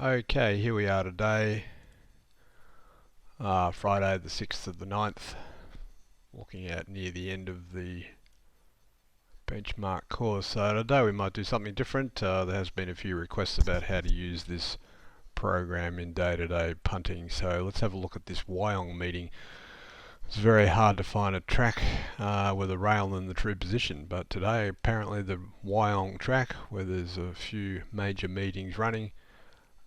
Okay, here we are today, Friday the 6th of the 9th, looking at near the end of the benchmark course. So today we might do something different. There has been a few requests about how to use this program in day-to-day punting. So let's have a look at this Wyong meeting. It's very hard to find a track with a rail in the true position, but today apparently the Wyong track, where there's a few major meetings running,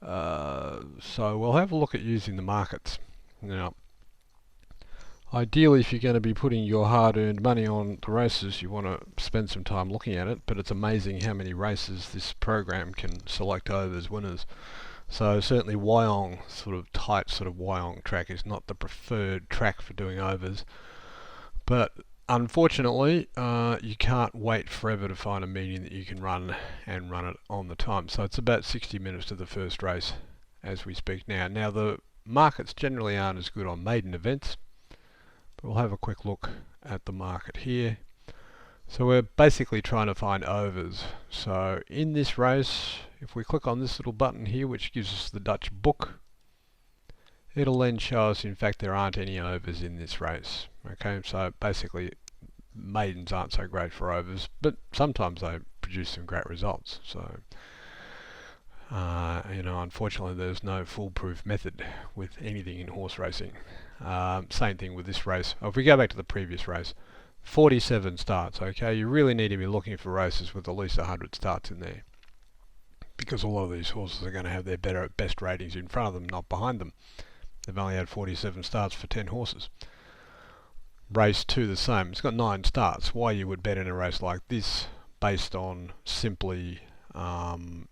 so we'll have a look at using the markets. Now, ideally, if you're going to be putting your hard-earned money on the races, you want to spend some time looking at it, but it's amazing how many races this program can select over as winners. So certainly Wyong, sort of tight sort of Wyong track, is not the preferred track for doing overs, but unfortunately you can't wait forever to find a meeting that you can run and run it on the time. So it's about 60 minutes to the first race as we speak now. Now the markets generally aren't as good on maiden events, but we'll have a quick look at the market here. So we're basically trying to find overs. So in this race, if we click on this little button here, which gives us the Dutch book, it'll then show us in fact there aren't any overs in this race. Okay, so basically maidens aren't so great for overs, but sometimes they produce some great results. So unfortunately there's no foolproof method with anything in horse racing. Same thing with this race. If we go back to the previous race, 47 starts. Okay, you really need to be looking for races with at least 100 starts in there, because a lot of these horses are going to have their best ratings in front of them, not behind them. They've only had 47 starts for 10 horses. Race 2 the same. It's got 9 starts. Why you would bet in a race like this based on simply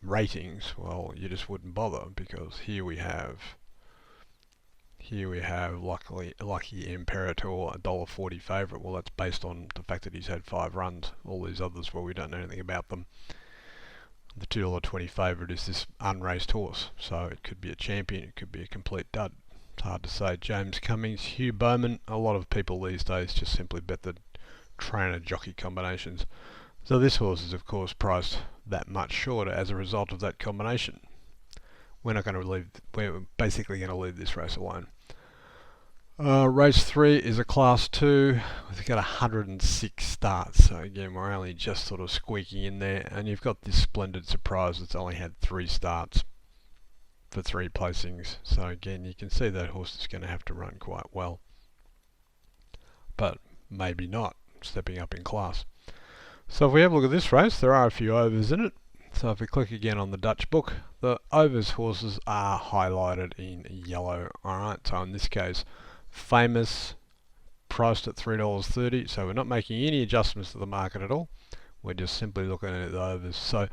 ratings, well, you just wouldn't bother, because here we have Lucky Imperator, $1.40 favourite. Well, that's based on the fact that he's had 5 runs. All these others, well, we don't know anything about them. The $2.20 favourite is this unraced horse, so it could be a champion, it could be a complete dud. It's hard to say. James Cummings, Hugh Bowman. A lot of people these days just simply bet the trainer-jockey combinations. So this horse is of course priced that much shorter as a result of that combination. We're basically going to leave this race alone. Race 3 is a Class 2. We've got 106 starts, so again we're only just sort of squeaking in there, and you've got this splendid surprise that's only had 3 starts for 3 placings. So again, you can see that horse is going to have to run quite well, but maybe not, stepping up in class. So if we have a look at this race, there are a few overs in it. So if we click again on the Dutch book, the overs horses are highlighted in yellow. Alright, so in this case, Famous, priced at $3.30, so we're not making any adjustments to the market at all. We're just simply looking at the overs. So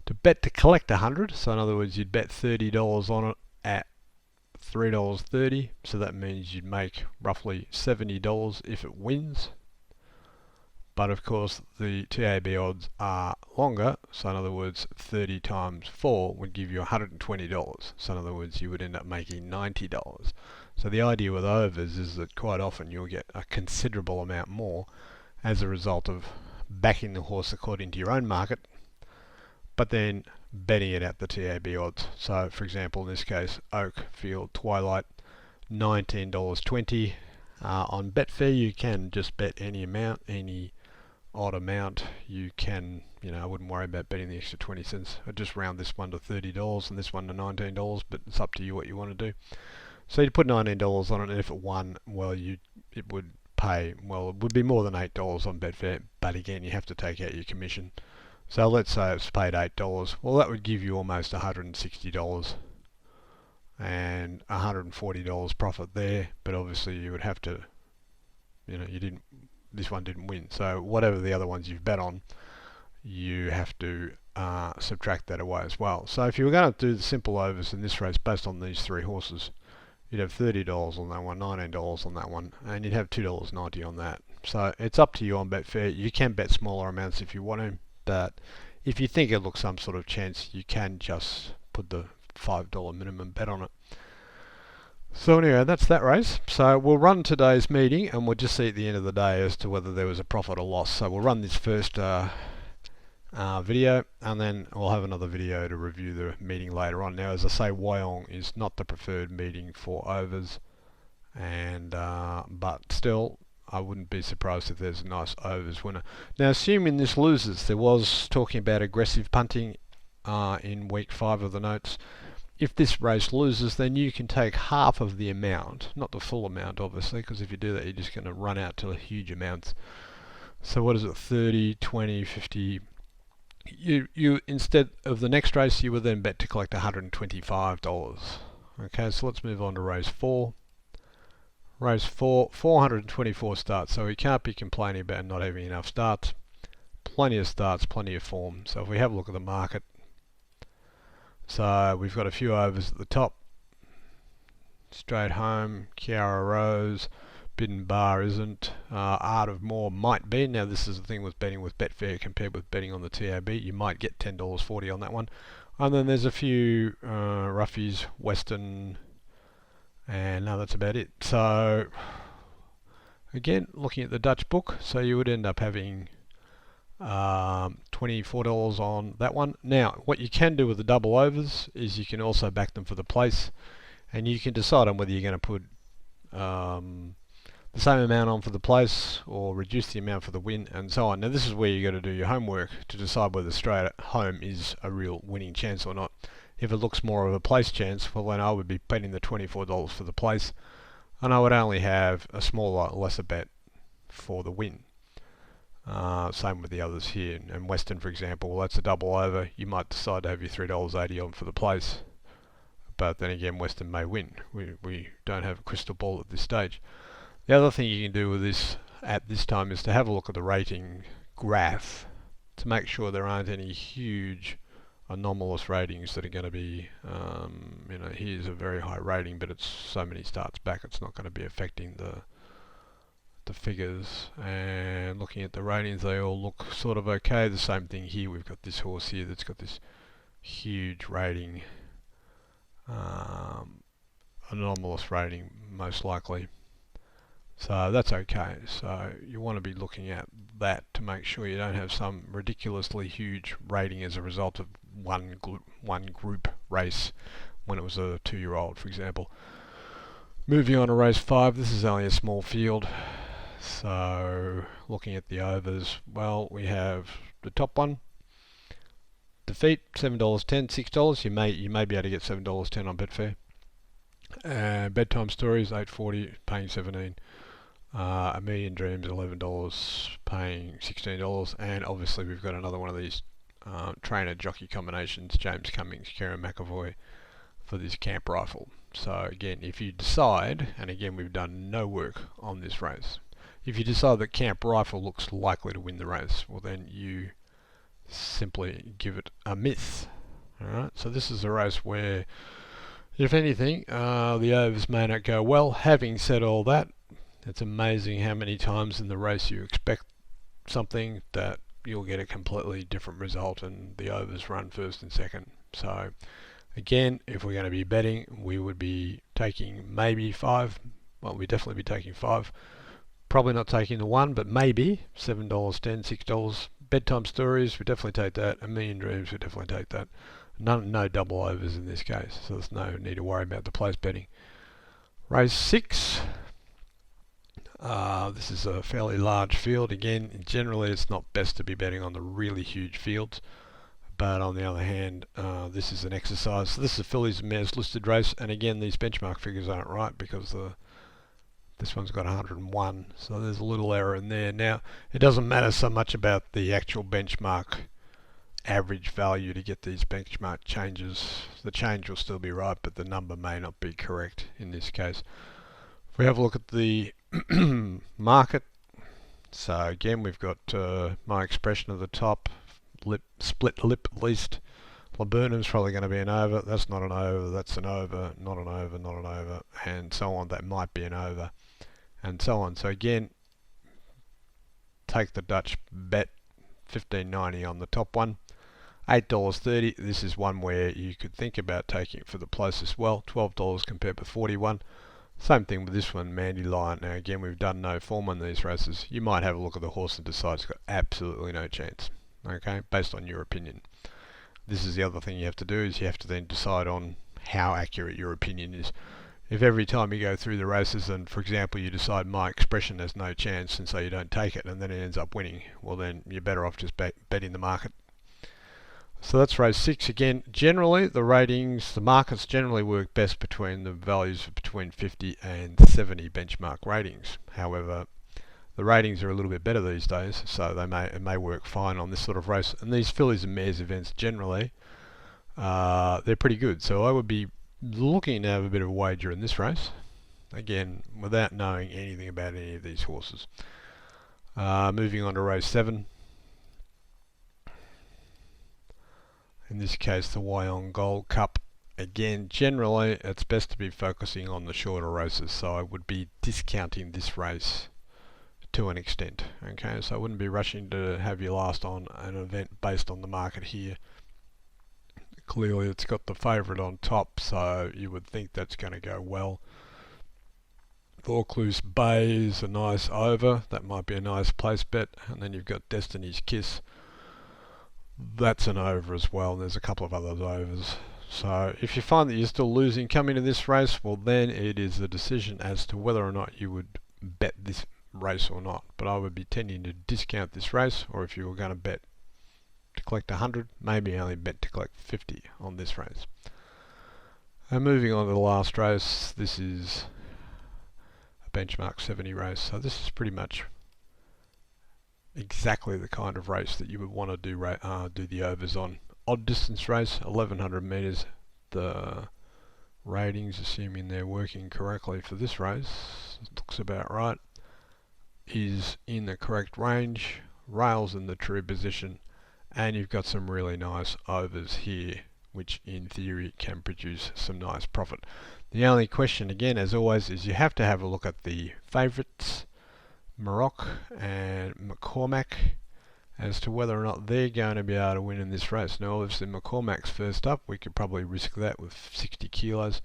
to bet to collect 100, so in other words you'd bet $30 on it at $3.30, so that means you'd make roughly $70 if it wins. But of course the TAB odds are longer, so in other words 30 times 4 would give you $120. So in other words you would end up making $90. So the idea with overs is that quite often you'll get a considerable amount more as a result of backing the horse according to your own market, but then betting it at the TAB odds. So for example in this case, Oakfield Twilight, $19.20. On Betfair you can just bet any amount, any odd amount. You can, I wouldn't worry about betting the extra 20 cents. I'd just round this one to $30 and this one to $19, but it's up to you what you want to do. So you'd put $19 on it, and if it won, well, it would pay, well, it would be more than $8 on Betfair, but again, you have to take out your commission. So let's say it's paid $8. Well, that would give you almost $160 and $140 profit there, but obviously you would have to, this one didn't win. So whatever the other ones you've bet on, you have to subtract that away as well. So if you were going to do the simple overs in this race based on these 3 horses, you'd have $30 on that one, $19 on that one, and you'd have $2.90 on that. So it's up to you on Betfair. You can bet smaller amounts if you want to, but if you think it looks some sort of chance, you can just put the $5 minimum bet on it. So anyway, that's that race. So we'll run today's meeting and we'll just see at the end of the day as to whether there was a profit or loss. So we'll run this first video, and then we'll have another video to review the meeting later on. Now, as I say, Wyong is not the preferred meeting for overs, and but still, I wouldn't be surprised if there's a nice overs winner. Now, assuming this loses, there was talking about aggressive punting in week 5 of the notes. If this race loses, then you can take half of the amount, not the full amount obviously, because if you do that you're just going to run out to huge amounts. So what is it, 30, 20, 50? You instead of the next race, you would then bet to collect $125. Okay, so let's move on to race 4. Race 4, 424 starts, so we can't be complaining about not having enough starts. Plenty of starts, plenty of form. So if we have a look at the market, so we've got a few overs at the top. Straight Home, Kiara Rose, Bidden Bar isn't. Art of More might be. Now this is the thing with betting with Betfair compared with betting on the TAB. You might get $10.40 on that one. And then there's a few roughies, Western, and no, that's about it. So again, looking at the Dutch book, so you would end up having $24 on that one. Now, what you can do with the double overs is you can also back them for the place, and you can decide on whether you're going to put the same amount on for the place or reduce the amount for the win, and so on. Now this is where you got to do your homework to decide whether straight at home is a real winning chance or not. If it looks more of a place chance, well then I would be betting the $24 for the place, and I would only have a smaller, lesser bet for the win. Same with the others here. And Western, for example, well that's a double over. You might decide to have your $3.80 on for the place, but then again Western may win. We don't have a crystal ball at this stage. The other thing you can do with this at this time is to have a look at the rating graph to make sure there aren't any huge anomalous ratings that are going to be, you know, here's a very high rating but it's so many starts back, it's not going to be affecting the figures. And looking at the ratings, they all look sort of okay. The same thing here, we've got this horse here that's got this huge rating, anomalous rating most likely. So that's okay. So you want to be looking at that to make sure you don't have some ridiculously huge rating as a result of one group race when it was a 2-year-old, for example. Moving on to race 5, this is only a small field. So looking at the overs, well, we have the top one, Defeat, $7.10, $6. You may be able to get $7.10 on Betfair. Bedtime Stories, $8.40, paying $17. A Million Dreams, $11, paying $16. And obviously we've got another one of these trainer jockey combinations, James Cummings, Kieran McAvoy, for this camp rifle. So again, if you decide, and again we've done no work on this race, if you decide that camp rifle looks likely to win the race, well then you simply give it a miss. Alright, so this is a race where, if anything, the overs may not go well. Having said all that, it's amazing how many times in the race you expect something that you'll get a completely different result and the overs run first and second. So again, if we're going to be betting, we would be taking maybe 5. Well, we'd definitely be taking 5. Probably not taking the 1, but maybe $7.10, $6. Bedtime Stories, we definitely take that. A Million Dreams, we definitely take that. No double overs in this case, so there's no need to worry about the place betting. Race 6. This is a fairly large field. Again, generally it's not best to be betting on the really huge fields, but on the other hand, this is an exercise. So this is a fillies and mares listed race, and again these benchmark figures aren't right because this one's got 101, so there's a little error in there. Now, it doesn't matter so much about the actual benchmark average value to get these benchmark changes. The change will still be right, but the number may not be correct in this case. If we have a look at the market, so again we've got my expression at the top, split lip at least. Laburnum's probably going to be an over, that's not an over, that's an over, not an over, not an over, and so on. That might be an over, and so on. So again, take the Dutch bet, $15.90 on the top one. $8.30, this is one where you could think about taking it for the place as well. $12 compared with 41. Same thing with this one, Mandy Lion. Now again, we've done no form on these races. You might have a look at the horse and decide it's got absolutely no chance. okay, based on your opinion. This is the other thing you have to do, is you have to then decide on how accurate your opinion is. If every time you go through the races and, for example, you decide my expression has no chance and so you don't take it and then it ends up winning, well then you're better off just betting the market. So that's race 6. Again, generally the ratings, the markets generally work best between the values of between 50 and 70 benchmark ratings. However, the ratings are a little bit better these days, so it may work fine on this sort of race. And these fillies and mares events generally, they're pretty good. So I would be looking to have a bit of a wager in this race. Again, without knowing anything about any of these horses. Moving on to race 7. In this case, the Wyong Gold Cup. Again, generally, it's best to be focusing on the shorter races, so I would be discounting this race to an extent. Okay, so I wouldn't be rushing to have you last on an event based on the market here. Clearly, it's got the favourite on top, so you would think that's going to go well. Vaucluse Bay is a nice over. That might be a nice place bet. And then you've got Destiny's Kiss. That's an over as well. There's a couple of other overs. So if you find that you're still losing coming to this race, well then it is a decision as to whether or not you would bet this race or not. But I would be tending to discount this race, or if you were going to bet to collect 100, maybe only bet to collect 50 on this race. And moving on to the last race, this is a benchmark 70 race. So this is pretty much exactly the kind of race that you would want to do the overs on. Odd distance race, 1100 meters. The ratings, assuming they're working correctly for this race, looks about right, is in the correct range, rails in the true position, and you've got some really nice overs here, which in theory can produce some nice profit. The only question, again, as always, is you have to have a look at the favourites, Maroc and McCormack, as to whether or not they're going to be able to win in this race. Now obviously McCormack's first up, we could probably risk that with 60 kilos.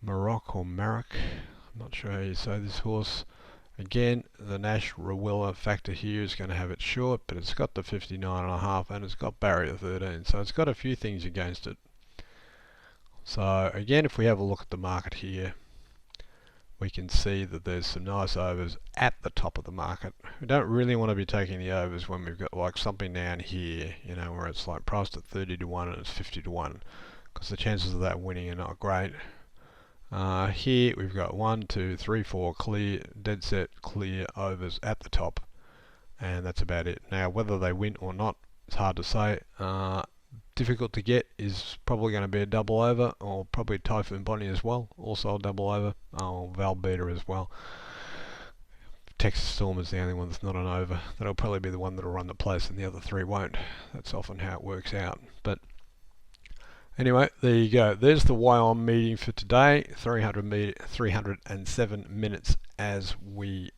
Maroc or Marek, I'm not sure how you say this horse. Again, the Nash Rawiller factor here is going to have it short, but it's got the 59.5 and it's got barrier 13, so it's got a few things against it. So again, if we have a look at the market here, we can see that there's some nice overs at the top of the market. We don't really want to be taking the overs when we've got like something down here, you know, where it's like priced at 30 to 1 and it's 50 to 1, because the chances of that winning are not great. Here we've got 1, 2, 3, 4 clear, dead set clear overs at the top, and that's about it. Now whether they win or not, it's hard to say. Difficult to get is probably going to be a double over, or probably Typhoon Bonnie as well, also a double over, Valbeta as well. Texas Storm is the only one that's not an over. That'll probably be the one that'll run the place and the other three won't. That's often how it works out. But anyway, there you go. There's the Wyong meeting for today. 307 minutes as we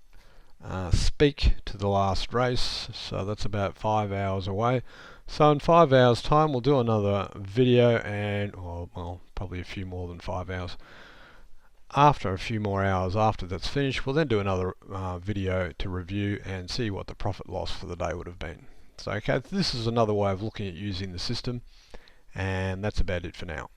speak to the last race. So that's about 5 hours away. So in 5 hours time we'll do another video, and well, probably a few more than 5 hours. After a few more hours after that's finished, we'll then do another video to review and see what the profit loss for the day would have been. So okay, this is another way of looking at using the system, and that's about it for now.